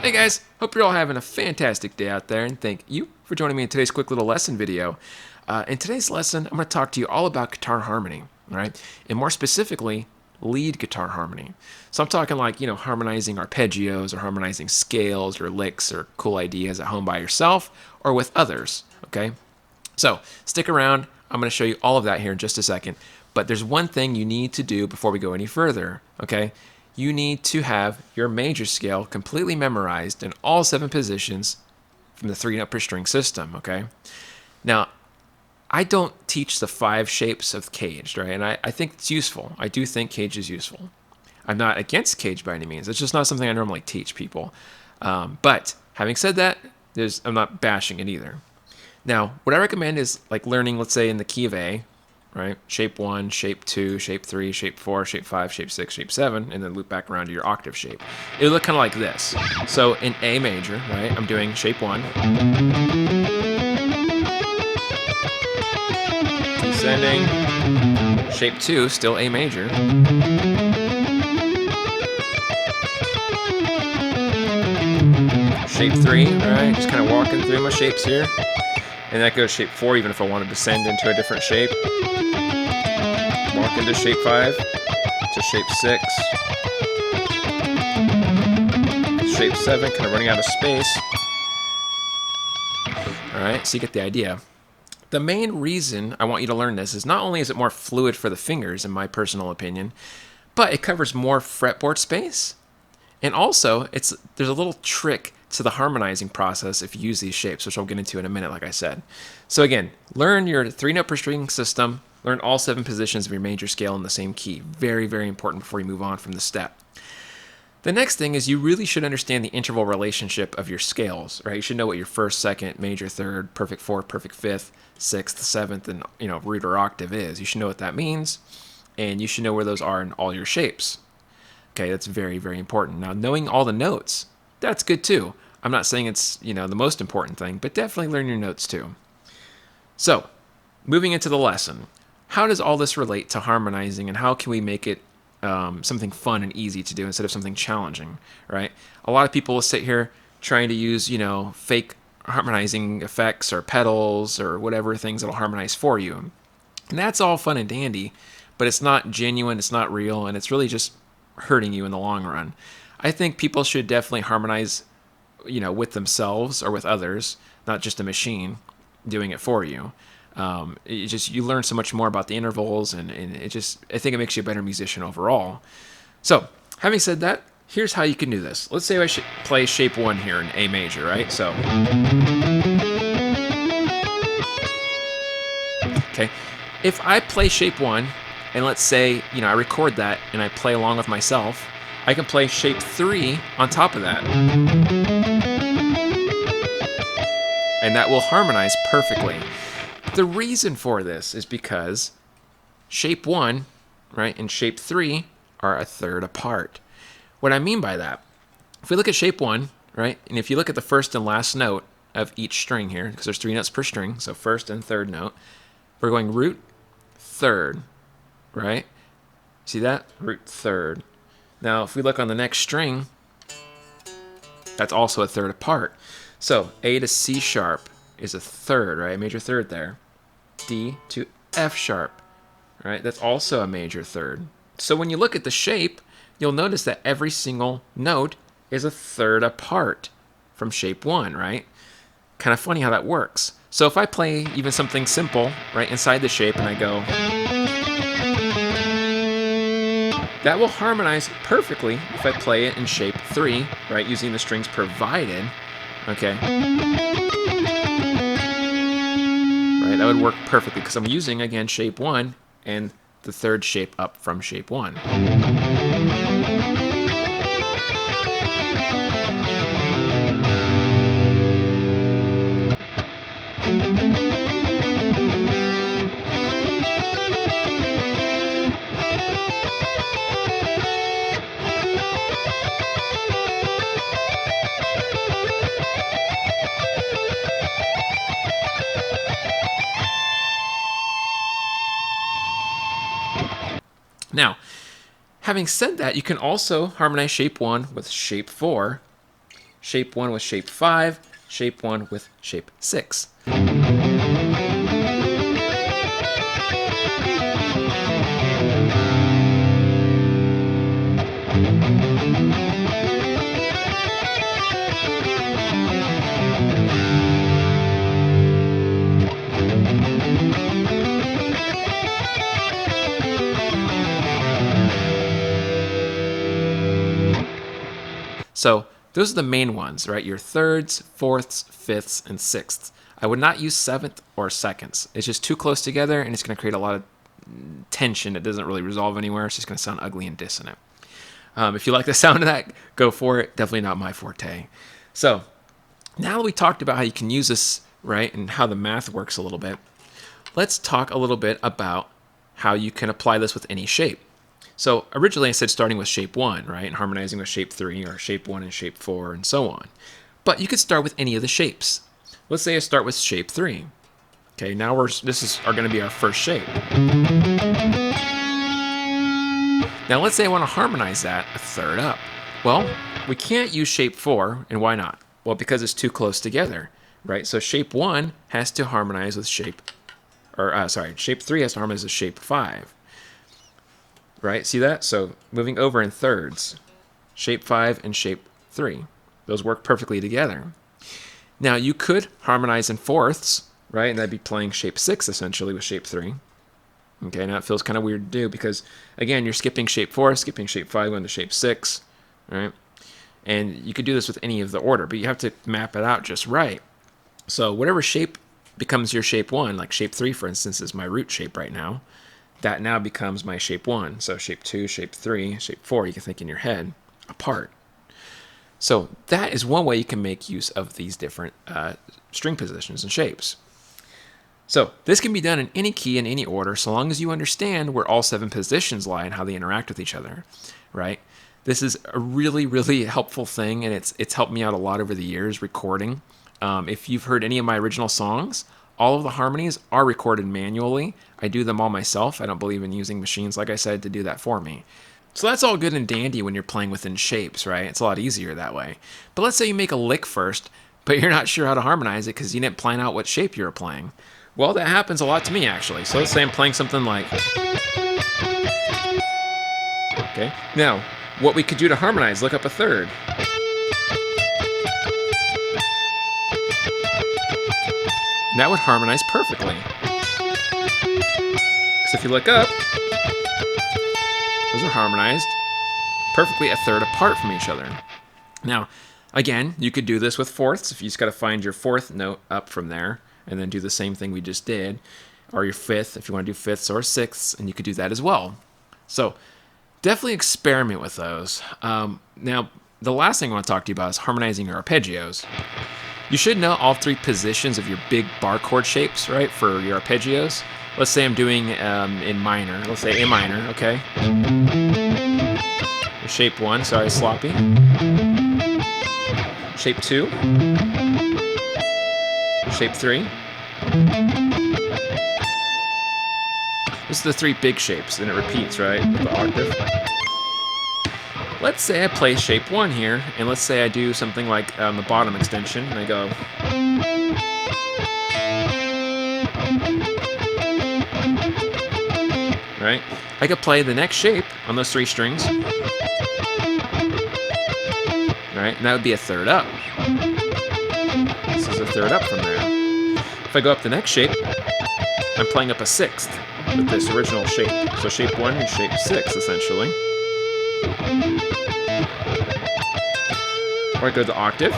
Hey guys, hope you're all having a fantastic day out there, and thank you for joining me in today's quick little lesson video. In today's lesson, I'm going to talk to you all about guitar harmony, all right? And more specifically, lead guitar harmony. So I'm talking like, harmonizing arpeggios or harmonizing scales or licks or cool ideas at home by yourself or with others, okay? So stick around. I'm going to show you all of that here in just a second. But there's one thing you need to do before we go any further, okay? You need to have your major scale completely memorized in all 7 positions from the 3-note per string system, okay? Now, I don't teach the 5 shapes of caged, right? And I think it's useful. I do think caged is useful. I'm not against caged by any means. It's just not something I normally teach people. But having said that, I'm not bashing it either. Now, what I recommend is like learning, let's say, in the key of A, right? Shape 1, shape 2, shape 3, shape 4, shape 5, shape 6, shape 7, and then loop back around to your octave shape. It'll look kind of like this. So in A major, right, I'm doing shape 1. Descending. Shape 2, still A major. Shape 3, right, just kind of walking through my shapes here. And that goes shape 4, even if I want to descend into a different shape. Walk into shape 5, to shape 6, shape 7, kind of running out of space. Alright, so you get the idea. The main reason I want you to learn this is not only is it more fluid for the fingers, in my personal opinion, but it covers more fretboard space. And also, there's a little trick to the harmonizing process if you use these shapes, which I'll get into in a minute, like I said. So again, learn your 3-note per string system, learn all 7 positions of your major scale in the same key. Very, very important before you move on from the step. The next thing is you really should understand the interval relationship of your scales, right? You should know what your first, second, major, third, perfect fourth, perfect fifth, sixth, seventh, and root or octave is. You should know what that means, and you should know where those are in all your shapes. Okay, that's very, very important. Now, knowing all the notes, that's good too. I'm not saying it's, the most important thing, but definitely learn your notes too. So, moving into the lesson, how does all this relate to harmonizing, and how can we make it something fun and easy to do instead of something challenging, right? A lot of people will sit here trying to use, fake harmonizing effects or pedals or whatever things that'll harmonize for you. And that's all fun and dandy, but it's not genuine, it's not real, and it's really just hurting you in the long run. I think people should definitely harmonize, with themselves or with others, not just a machine doing it for you. You learn so much more about the intervals, and I think it makes you a better musician overall. So, having said that, here's how you can do this. Let's say I should play shape 1 here in A major, right? So, okay, if I play shape 1, and let's say, I record that and I play along with myself, I can play shape 3 on top of that. And that will harmonize perfectly. The reason for this is because shape 1, right, and shape 3 are a third apart. What I mean by that, if we look at shape 1, right, and if you look at the first and last note of each string here, because there's 3 notes per string, so first and third note, we're going root, third, right? See that? Root, third. Now, if we look on the next string, that's also a third apart. So A to C sharp is a third, right? Major third there. D to F sharp, right? That's also a major third. So when you look at the shape, you'll notice that every single note is a third apart from shape 1, right? Kind of funny how that works. So if I play even something simple, right, inside the shape, and I go, that will harmonize perfectly if I play it in shape 3, right, using the strings provided, okay? Right, that would work perfectly because I'm using, again, shape 1 and the third shape up from shape 1. Now, having said that, you can also harmonize shape 1 with shape 4, shape 1 with shape 5, shape 1 with shape 6. So those are the main ones, right? Your thirds, fourths, fifths, and sixths. I would not use seventh or seconds. It's just too close together, and it's going to create a lot of tension. It doesn't really resolve anywhere. It's just going to sound ugly and dissonant. If you like the sound of that, go for it. Definitely not my forte. So now that we talked about how you can use this, right, and how the math works a little bit, let's talk a little bit about how you can apply this with any shape. So originally I said starting with shape 1, right, and harmonizing with shape 3, or shape 1 and shape 4, and so on. But you could start with any of the shapes. Let's say I start with shape 3. Okay, now this is going to be our first shape. Now let's say I want to harmonize that a third up. Well, we can't use shape 4, and why not? Well, because it's too close together, right? So shape 1 has to harmonize with shape 3 has to harmonize with shape 5. Right, see that? So moving over in thirds, shape 5 and shape 3. Those work perfectly together. Now you could harmonize in fourths, right? And that'd be playing shape 6 essentially with shape 3. Okay, now it feels kind of weird to do because, again, you're skipping shape 4, skipping shape 5, going to shape 6, right? And you could do this with any of the order, but you have to map it out just right. So whatever shape becomes your shape 1, like shape 3, for instance, is my root shape right now. That now becomes my shape 1. So shape 2, shape 3, shape 4, you can think in your head apart. So that is one way you can make use of these different string positions and shapes. So this can be done in any key in any order, so long as you understand where all 7 positions lie and how they interact with each other, right? This is a really, really helpful thing, and it's helped me out a lot over the years recording. If you've heard any of my original songs, all of the harmonies are recorded manually. I do them all myself. I don't believe in using machines, like I said, to do that for me. So that's all good and dandy when you're playing within shapes, right? It's a lot easier that way. But let's say you make a lick first, but you're not sure how to harmonize it because you didn't plan out what shape you were playing. Well, that happens a lot to me, actually. So let's say I'm playing something like... Okay, now, what we could do to harmonize, look up a third. And that would harmonize perfectly. Because if you look up, those are harmonized perfectly a third apart from each other. Now, again, you could do this with fourths. If you just got to find your fourth note up from there, and then do the same thing we just did, or your fifth, if you want to do fifths or sixths, and you could do that as well. So definitely experiment with those. Now, the last thing I want to talk to you about is harmonizing your arpeggios. You should know all 3 positions of your big bar chord shapes, right, for your arpeggios. Let's say I'm doing in minor. Let's say A minor, okay? Shape 1, sorry, sloppy. Shape 2. Shape 3. This is the 3 big shapes, and it repeats, right, with the octave. Let's say I play shape 1 here, and let's say I do something like on the bottom extension, and I go... Right? I could play the next shape on those 3 strings. Right? And that would be a third up. This is a third up from there. If I go up the next shape, I'm playing up a 6th with this original shape. So shape 1 and shape 6, essentially. Or I go to octave.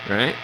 Right?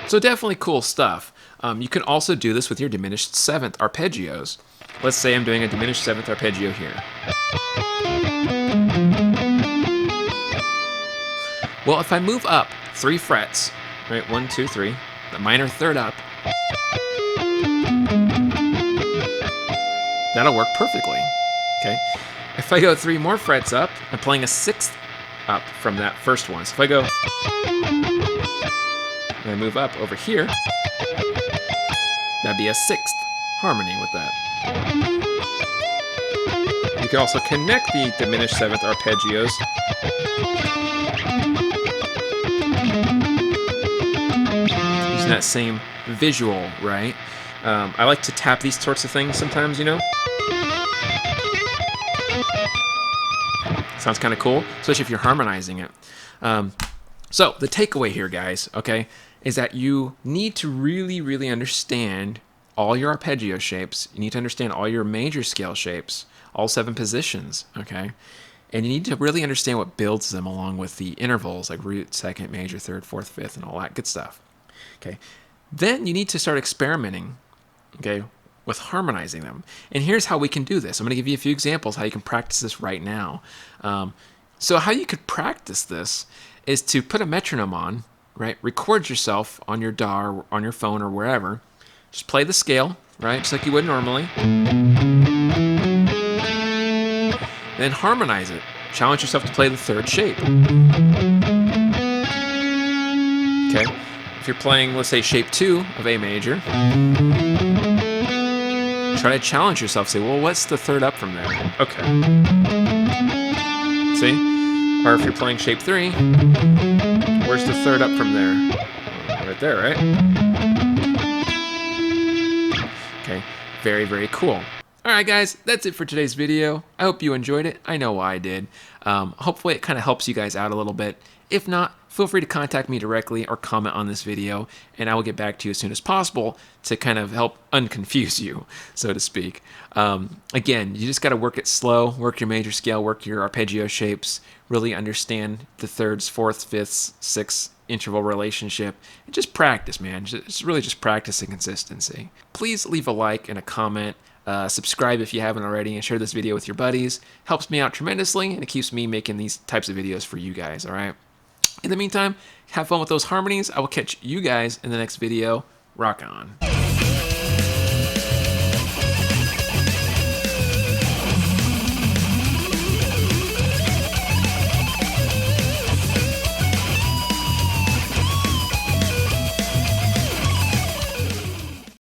So definitely cool stuff. You can also do this with your diminished 7th arpeggios. Let's say I'm doing a diminished 7th arpeggio here. Well, if I move up 3 frets, right, 1, 2, 3, the minor third up, that'll work perfectly. Okay. If I go 3 more frets up, I'm playing a 6th up from that first one. So if I go and I move up over here, that'd be a sixth harmony with that. You can also connect the diminished seventh arpeggios using that same visual, right? I like to tap these sorts of things sometimes, you know? Sounds kind of cool, especially if you're harmonizing it. So the takeaway here, guys, okay, is that you need to really, really understand all your arpeggio shapes. You need to understand all your major scale shapes, all 7 positions, okay? And you need to really understand what builds them along with the intervals, like root, second, major, third, fourth, fifth, and all that good stuff, okay? Then you need to start experimenting, okay, with harmonizing them. And here's how we can do this. I'm going to give you a few examples how you can practice this right now. So how you could practice this is to put a metronome on, right? Record yourself on your DAW or on your phone or wherever. Just play the scale, right? Just like you would normally. Then harmonize it. Challenge yourself to play the third shape. Okay? If you're playing, let's say, shape 2 of A major, try to challenge yourself. Say, well, what's the third up from there? Okay. See? Or if you're playing shape 3, where's the third up from there? Right there, right? Okay. Very, very cool. All right, guys, that's it for today's video. I hope you enjoyed it. I know I did. Hopefully it kind of helps you guys out a little bit. If not, feel free to contact me directly or comment on this video, and I will get back to you as soon as possible to kind of help unconfuse you, so to speak. Again, you just got to work it slow, work your major scale, work your arpeggio shapes, really understand the thirds, fourths, fifths, sixths interval relationship, and just practice, man. It's really just practice and consistency. Please leave a like and a comment. Subscribe if you haven't already, and share this video with your buddies. Helps me out tremendously, and it keeps me making these types of videos for you guys, all right? In the meantime, have fun with those harmonies. I will catch you guys in the next video. Rock on.